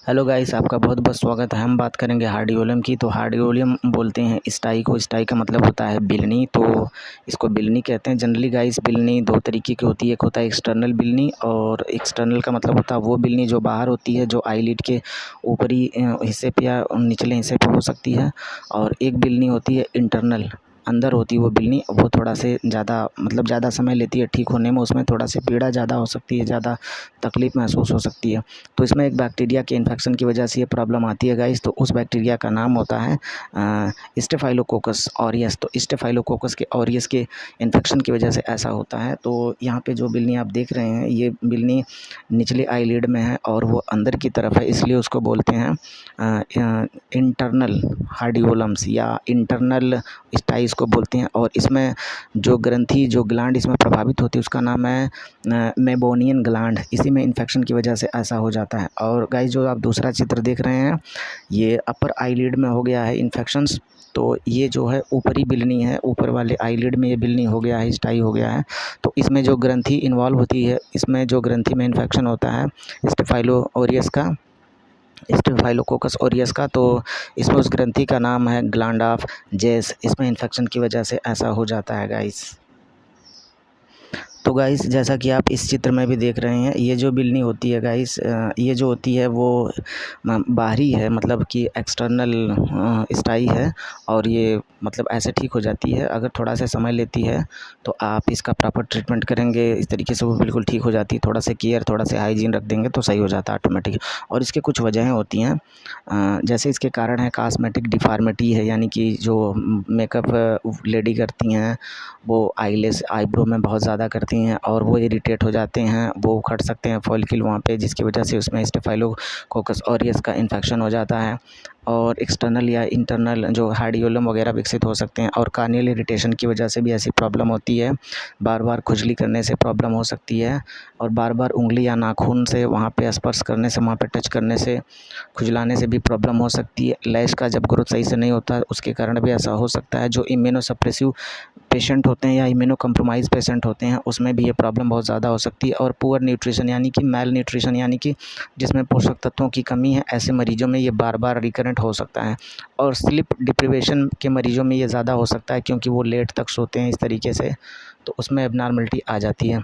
Hello guys, आपका बहुत बहुत स्वागत है। हम बात करेंगे हार्डियोलम की। तो हार्डियोलम बोलते हैं स्टाई को। स्टाई का मतलब होता है बिलनी, तो इसको बिलनी कहते हैं। जनरली गाइस बिलनी दो तरीके की होती है। एक होता है एक्सटर्नल बिलनी, और एक्सटर्नल का मतलब होता है वो बिलनी जो बाहर होती है, जो आईलिड के ऊपरी हिस्से पे या निचले हिस्से पे हो सकती है। और एक बिलनी होती है इंटरनल, अंदर होती है वो बिलनी। वो थोड़ा से ज़्यादा मतलब ज़्यादा समय लेती है ठीक होने में, उसमें थोड़ा सी पीड़ा ज़्यादा हो सकती है, ज़्यादा तकलीफ़ महसूस हो सकती है। तो इसमें एक बैक्टीरिया के इन्फेक्शन की वजह से ये प्रॉब्लम आती है गाइस। तो उस बैक्टीरिया का नाम होता है स्टेफाइलोकोकस ऑरियस। तो स्टेफाइलोकोकस के ऑरियस के इन्फेक्शन की वजह से ऐसा होता है। तो यहाँ पे जो बिल्ली आप देख रहे हैं, ये बिल्ली निचले आईलिड में है और वो अंदर की तरफ है, इसलिए उसको बोलते हैं इंटरनल हार्डियोलम्स या इंटरनल स्टाइस को बोलते हैं। और इसमें जो ग्रंथि, जो ग्लैंड इसमें प्रभावित होती है, उसका नाम है मेबोनियन ग्लैंड। इसी में इन्फेक्शन की वजह से ऐसा हो जाता है। और गाइस जो आप दूसरा चित्र देख रहे हैं, ये अपर आईलिड में हो गया है इन्फेक्शंस। तो ये जो है ऊपरी बिलनी है, ऊपर वाले आईलिड में ये बिलनी हो गया है, स्टाई हो गया है। तो इसमें जो ग्रंथि इन्वॉल्व होती है, इसमें जो ग्रंथि में इन्फेक्शन होता है स्टेफाइलोकोकस ऑरियस का, तो इसमें उस ग्रंथि का नाम है ग्लैंड ऑफ जेस। इसमें इन्फेक्शन की वजह से ऐसा हो जाता है गाइस। तो गाइस जैसा कि आप इस चित्र में भी देख रहे हैं, ये जो बिल्ली होती है गाइस, ये जो होती है वो बाहरी है, मतलब कि एक्सटर्नल स्टाई है। और ये मतलब ऐसे ठीक हो जाती है। अगर थोड़ा सा समय लेती है तो आप इसका प्रॉपर ट्रीटमेंट करेंगे, इस तरीके से वो बिल्कुल ठीक हो जाती है। थोड़ा सा केयर, थोड़ा सा हाइजीन रख देंगे तो सही हो जाता है ऑटोमेटिक। और इसके कुछ वजहें होती हैं, जैसे इसके कारण है कॉस्मेटिक डिफॉर्मिटी है, यानी कि जो मेकअप लेडी करती हैं वो आईलेस आईब्रो में बहुत ज़्यादा करती हैं और वो इरिटेट हो जाते हैं, वो उखड़ सकते हैं फॉलिकल वहाँ पे, जिसकी वजह से उसमें स्टेफाइलोकोकस ऑरियस का इन्फेक्शन हो जाता है। और एक्सटर्नल या इंटरनल जो हार्डियोलम वगैरह विकसित हो सकते हैं। और कार्नियल इरिटेशन की वजह से भी ऐसी प्रॉब्लम होती है। बार बार खुजली करने से प्रॉब्लम हो सकती है, और बार बार उंगली या नाखून से वहाँ पे स्पर्श करने से, वहाँ पे टच करने से, खुजलाने से भी प्रॉब्लम हो सकती है। लैश का जब ग्रोथ सही से नहीं होता, उसके कारण भी ऐसा हो सकता है। जो इम्यूनोसप्रेसिव पेशेंट होते हैं या इम्यूनो कम्प्रोमाइज़ पेशेंट होते हैं, उसमें भी ये प्रॉब्लम बहुत ज़्यादा हो सकती है। और पुअर न्यूट्रिशन यानी कि मैल न्यूट्रिशन, यानी कि जिसमें पोषक तत्वों की कमी है, ऐसे मरीज़ों में ये बार बार रिकरेंट हो सकता है। और स्लीप डिप्रिवेशन के मरीज़ों में ये ज़्यादा हो सकता है, क्योंकि वो लेट तक सोते हैं इस तरीके से, तो उसमें एबनॉर्मलिटी आ जाती है।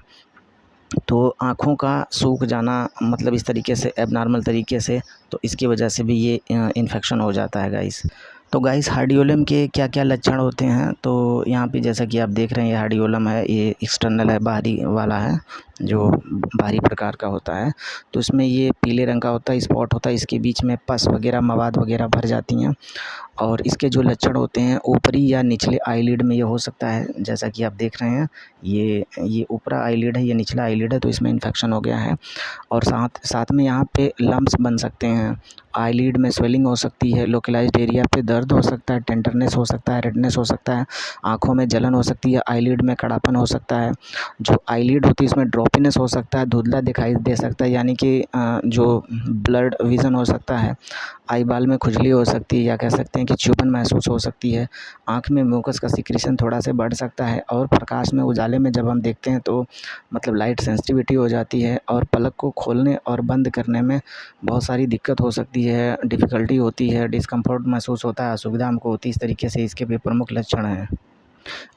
तो आँखों का सूख जाना, मतलब इस तरीके से एबनॉर्मल तरीके से, तो इसकी वजह से भी ये इन्फेक्शन हो जाता है गाइस। तो गाइस हार्डियोलम के क्या क्या लक्षण होते हैं, तो यहाँ पे जैसा कि आप देख रहे हैं, ये हार्डियोलम है, ये एक्सटर्नल है, बाहरी वाला है, जो बाहरी प्रकार का होता है। तो इसमें ये पीले रंग का होता है, स्पॉट होता है, इसके बीच में पस वगैरह, मवाद वगैरह भर जाती हैं। और इसके जो लक्षण होते हैं, ऊपरी या निचले आईलिड में ये हो सकता है, जैसा कि आप देख रहे हैं, ये ऊपरा आईलिड है, ये निचला आईलिड है, तो इसमें इन्फेक्शन हो गया है। और साथ साथ में यहाँ पे लम्प्स बन सकते हैं, आईलिड में स्वेलिंग हो सकती है, लोकलाइज्ड एरिया पे दर्द हो सकता है, टेंडरनेस हो सकता है, रेडनेस हो सकता है, आँखों में जलन हो सकती है, आईलिड में कड़ापन हो सकता है, जो आईलिड होती है इसमें ड्रॉपीनेस हो सकता है, धुंधला दिखाई दे सकता है, यानी कि जो ब्लड विज़न हो सकता है, आई बाल में खुजली हो सकती है, या कह सकते हैं कि चुभन महसूस हो सकती है, आँख में म्यूकस का सिक्रीशन थोड़ा सा बढ़ सकता है, और प्रकाश में, उजाले में जब हम देखते हैं तो मतलब लाइट सेंसिटिविटी हो जाती है, और पलक को खोलने और बंद करने में बहुत सारी दिक्कत हो सकती है, डिफ़िकल्टी होती है, डिस्कम्फर्ट महसूस होता है, असुविधा हमको होती है। इस तरीके से इसके भी प्रमुख लक्षण हैं।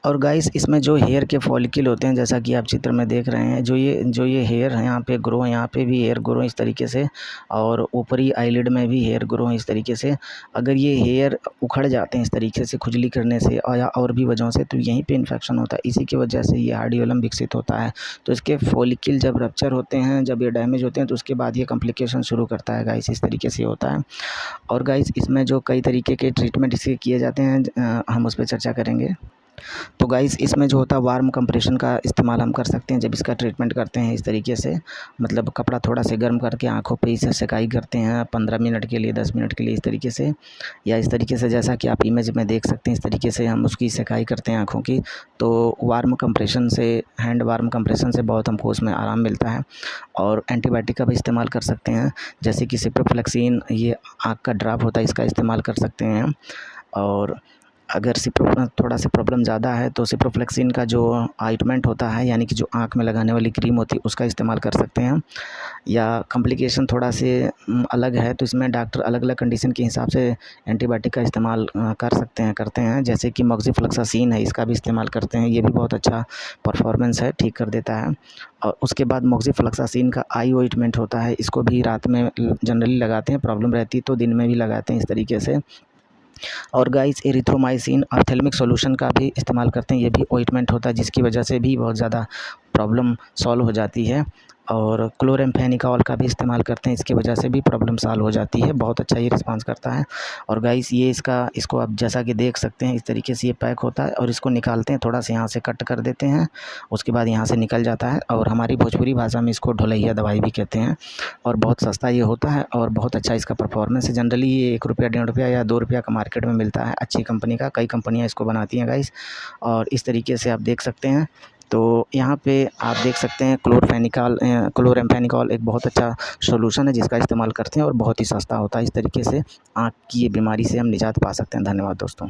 और गाइस इसमें जो हेयर के फॉलिकल होते हैं, जैसा कि आप चित्र में देख रहे हैं, जो ये हेयर है, यहाँ पे ग्रो, यहाँ पे भी हेयर ग्रो इस तरीके से, और ऊपरी आईलिड में भी हेयर ग्रो इस तरीके से। अगर ये हेयर उखड़ जाते हैं इस तरीके से खुजली करने से या और भी वजहों से, तो यहीं पे इन्फेक्शन होता है। इसी की वजह से ये हार्डियोलम विकसित होता है। तो इसके फॉलिकल जब रप्चर होते हैं, जब ये डैमेज होते हैं, तो उसके बाद ये कॉम्प्लिकेशन शुरू करता है गाइस, इस तरीके से होता है। और गाइस इसमें जो कई तरीके के ट्रीटमेंट इसके किए जाते हैं, हम उस पर चर्चा करेंगे। तो गाइस इसमें जो होता है वार्म कंप्रेशन का इस्तेमाल हम कर सकते हैं जब इसका ट्रीटमेंट करते हैं। इस तरीके से मतलब कपड़ा थोड़ा से गर्म करके आँखों पे इसे सेकाई करते हैं 15 मिनट के लिए, 10 मिनट के लिए, इस तरीके से, या इस तरीके से जैसा कि आप इमेज में देख सकते हैं, इस तरीके से हम उसकी सेकाई करते हैं आँखों की। तो वार्म कंप्रेशन से, हैंड वार्म कंप्रेशन से बहुत हमको उसमें आराम मिलता है। और एंटीबायोटिक का भी इस्तेमाल कर सकते हैं, जैसे कि सिप्रोफ्लेक्सिन, ये आँख का ड्रॉप होता है, इसका इस्तेमाल कर सकते हैं। और अगर थोड़ा सा प्रॉब्लम ज़्यादा है तो सिप्रोफ्लेक्सिन का जो ऑइंटमेंट होता है, यानी कि जो आँख में लगाने वाली क्रीम होती है, उसका इस्तेमाल कर सकते हैं। या कॉम्प्लिकेशन थोड़ा से अलग है तो इसमें डॉक्टर अलग-अलग कंडीशन के हिसाब से एंटीबायोटिक का इस्तेमाल करते हैं। जैसे कि मोक्सिफ्लोक्सासिन है, इसका भी इस्तेमाल करते हैं, ये भी बहुत अच्छा परफॉर्मेंस है, ठीक कर देता है। और उसके बाद मोक्सिफ्लोक्सासिन का आई ऑइंटमेंट होता है, इसको भी रात में जनरली लगाते हैं, प्रॉब्लम रहती है तो दिन में भी लगाते हैं इस तरीके से। और गाइस एरिथ्रोमाइसिन ऑप्थेल्मिक सॉल्यूशन का भी इस्तेमाल करते हैं, ये भी ऑइंटमेंट होता है जिसकी वजह से भी बहुत ज़्यादा प्रॉब्लम सॉल्व हो जाती है। और क्लोरेम्फेनिकॉल का भी इस्तेमाल करते हैं, इसकी वजह से भी प्रॉब्लम सॉल्व हो जाती है, बहुत अच्छा ये रिस्पॉन्स करता है। और गाइस ये इसको आप जैसा कि देख सकते हैं, इस तरीके से ये पैक होता है और इसको निकालते हैं, थोड़ा सा यहाँ से कट कर देते हैं, उसके बाद यहाँ से निकल जाता है। और हमारी भोजपुरी भाषा में इसको ढोलैया दवाई भी कहते हैं। और बहुत सस्ता ये होता है और बहुत अच्छा इसका परफॉर्मेंस है। जनरली ये ₹1, ₹1.5 या ₹2 का मार्केट में मिलता है, अच्छी कंपनी का, कई कंपनियाँ इसको बनाती हैं गाइस। और इस तरीके से आप देख सकते हैं। तो यहाँ पे आप देख सकते हैं क्लोरेम्फेनिकॉल एक बहुत अच्छा सॉल्यूशन है जिसका इस्तेमाल करते हैं और बहुत ही सस्ता होता है। इस तरीके से आँख की ये बीमारी से हम निजात पा सकते हैं। धन्यवाद दोस्तों।